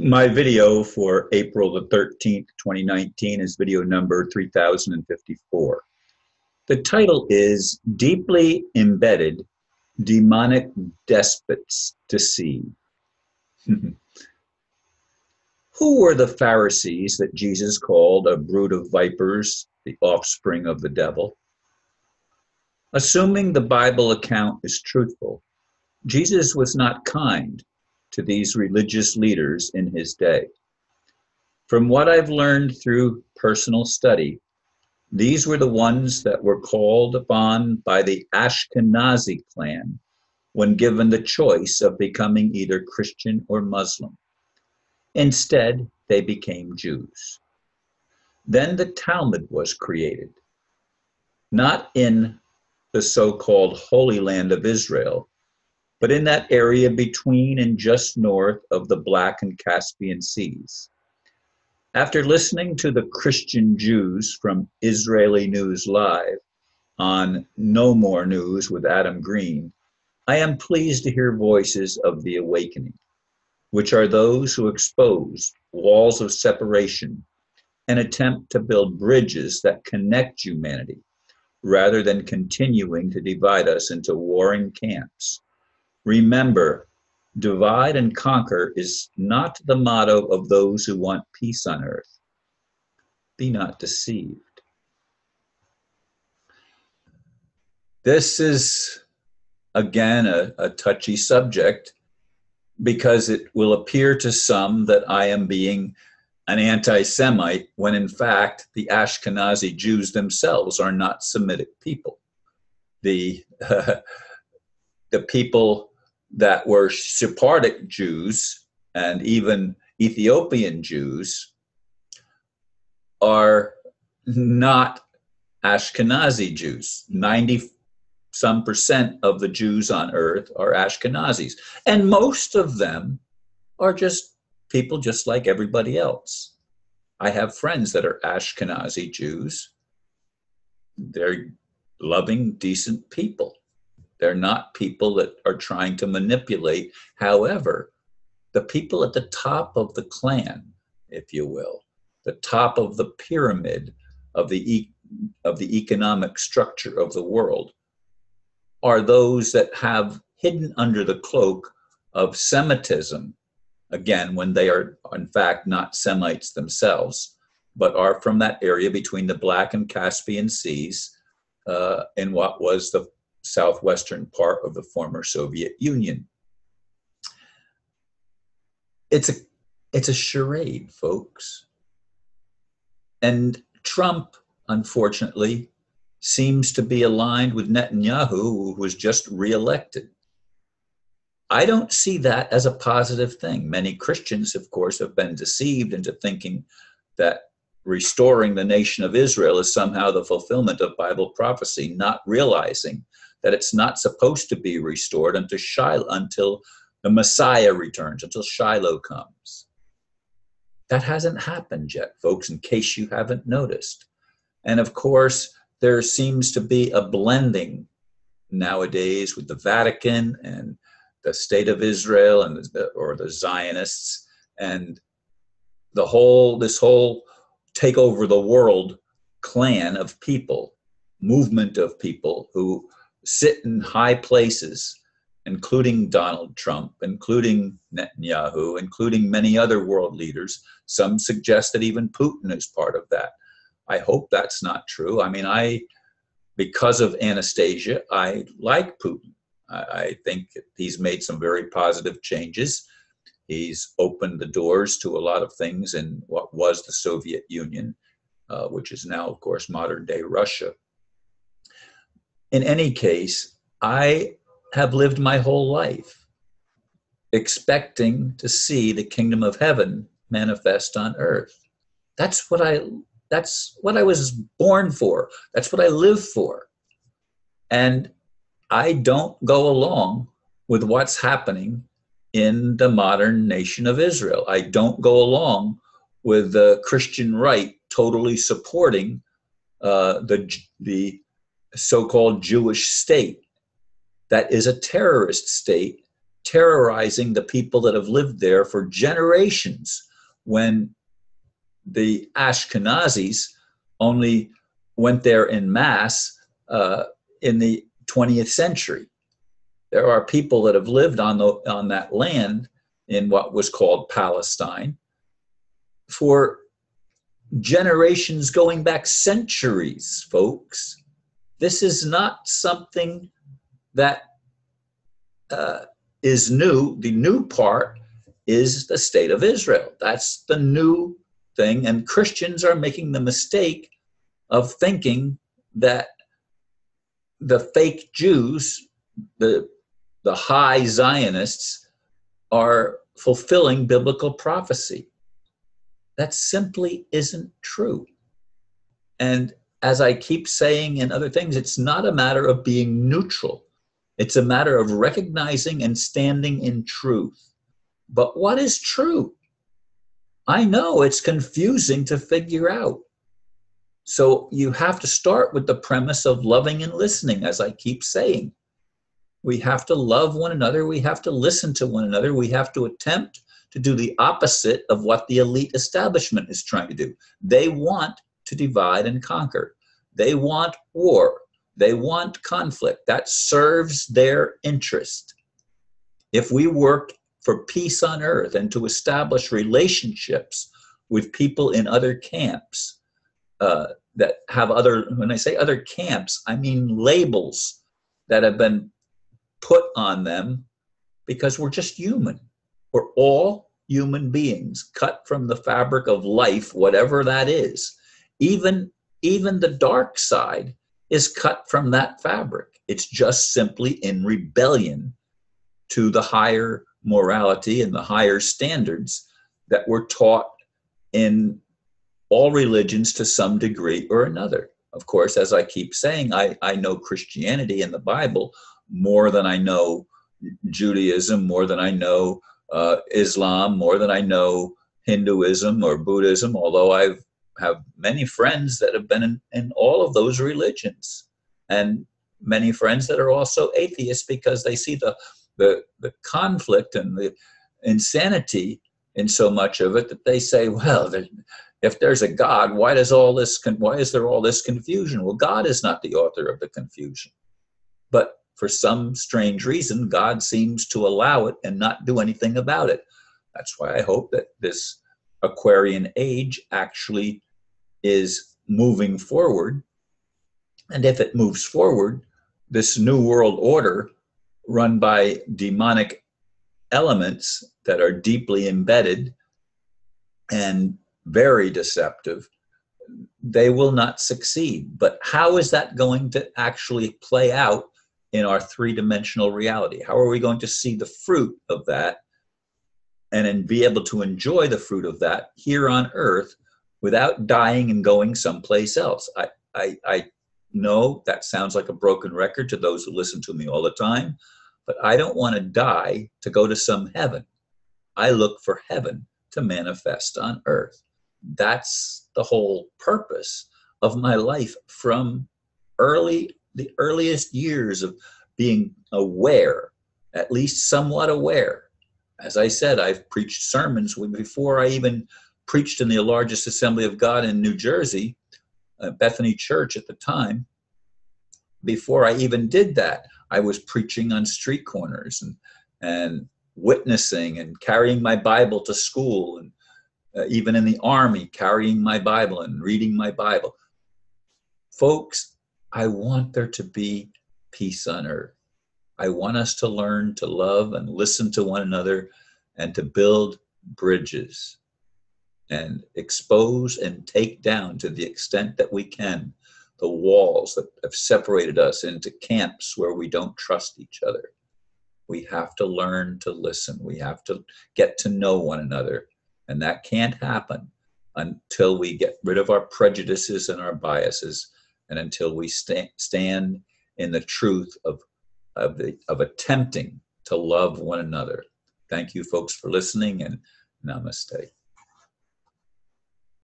My video for April the 13th, 2019 is video number 3054. The title is Deeply Embedded Demonic Despots Deceive. Who were the Pharisees that Jesus called a brood of vipers, the offspring of the devil? Assuming the Bible account is truthful, Jesus was not kind to these religious leaders in his day. From what I've learned through personal study, these were the ones that were called upon by the Ashkenazi clan when given the choice of becoming either Christian or Muslim. Instead, they became Jews. Then the Talmud was created, not in the so-called Holy Land of Israel, but in that area between and just north of the Black and Caspian Seas. After listening to the Christian Jews from Israeli News Live on No More News with Adam Green, I am pleased to hear voices of the awakening, which are those who expose walls of separation and attempt to build bridges that connect humanity, rather than continuing to divide us into warring camps. Remember, divide and conquer is not the motto of those who want peace on earth. Be not deceived. This is, again, a touchy subject because it will appear to some that I am being an anti-Semite when in fact the Ashkenazi Jews themselves are not Semitic people. The people that were Sephardic Jews and even Ethiopian Jews are not Ashkenazi Jews. 90-some% of the Jews on earth are Ashkenazis. And most of them are just people just like everybody else. I have friends that are Ashkenazi Jews. They're loving, decent people. They're not people that are trying to manipulate. However, the people at the top of the clan, if you will, the top of the pyramid of the economic structure of the world, are those that have hidden under the cloak of Semitism, again, when they are in fact not Semites themselves, but are from that area between the Black and Caspian Seas in what was the southwestern part of the former Soviet Union. It's a charade, folks. And Trump, unfortunately, seems to be aligned with Netanyahu, who was just reelected. I don't see that as a positive thing. Many Christians, of course, have been deceived into thinking that restoring the nation of Israel is somehow the fulfillment of Bible prophecy, not realizing that it's not supposed to be restored until the Messiah returns, until Shiloh comes. That hasn't happened yet, folks, in case you haven't noticed. And of course, there seems to be a blending nowadays with the Vatican and the state of Israel and the Zionists, and this whole take over the world clan of people, movement of people who sit in high places, including Donald Trump, including Netanyahu, including many other world leaders. Some suggest that even Putin is part of that. I hope that's not true. I mean, because of Anastasia, I like Putin. I think he's made some very positive changes. He's opened the doors to a lot of things in what was the Soviet Union, which is now, of course, modern day Russia. In any case, I have lived my whole life expecting to see the kingdom of heaven manifest on earth. That's what I was born for. That's what I live for. And I don't go along with what's happening in the modern nation of Israel. I don't go along with the Christian right totally supporting the so-called Jewish state that is a terrorist state terrorizing the people that have lived there for generations, when the Ashkenazis only went there en masse in the 20th century. There are people that have lived on that land in what was called Palestine for generations going back centuries, folks. This is not something that is new. The new part is the state of Israel. That's the new thing. And Christians are making the mistake of thinking that the fake Jews, the high Zionists, are fulfilling biblical prophecy. That simply isn't true. And as I keep saying in other things, it's not a matter of being neutral. It's a matter of recognizing and standing in truth. But what is true? I know it's confusing to figure out. So you have to start with the premise of loving and listening, as I keep saying. We have to love one another. We have to listen to one another. We have to attempt to do the opposite of what the elite establishment is trying to do. They want to divide and conquer. They want war. They want conflict. That serves their interest. If we work for peace on earth and to establish relationships with people in other camps that have other, when I say other camps, I mean labels that have been put on them because we're just human. We're all human beings cut from the fabric of life, whatever that is. Even the dark side is cut from that fabric. It's just simply in rebellion to the higher morality and the higher standards that were taught in all religions to some degree or another. Of course, as I keep saying, I know Christianity and the Bible more than I know Judaism, more than I know Islam, more than I know Hinduism or Buddhism, although I have many friends that have been in all of those religions, and many friends that are also atheists because they see the conflict and the insanity in so much of it that they say, well, if there's a God, why is there all this confusion? Well, God is not the author of the confusion. But for some strange reason, God seems to allow it and not do anything about it. That's why I hope that this Aquarian age actually is moving forward. And if it moves forward, this new world order run by demonic elements that are deeply embedded and very deceptive, they will not succeed. But how is that going to actually play out in our three-dimensional reality? How are we going to see the fruit of that and then be able to enjoy the fruit of that here on earth without dying and going someplace else? I know that sounds like a broken record to those who listen to me all the time, but I don't want to die to go to some heaven. I look for heaven to manifest on earth. That's the whole purpose of my life from the earliest years of being aware, at least somewhat aware. As I said, I've preached sermons before I even preached in the largest Assembly of God in New Jersey, Bethany Church at the time. Before I even did that, I was preaching on street corners and witnessing and carrying my Bible to school, and even in the Army, carrying my Bible and reading my Bible. Folks, I want there to be peace on earth. I want us to learn to love and listen to one another and to build bridges and expose and take down, to the extent that we can, the walls that have separated us into camps where we don't trust each other. We have to learn to listen. We have to get to know one another. And that can't happen until we get rid of our prejudices and our biases, and until we stand in the truth of attempting to love one another. Thank you, folks, for listening, and namaste.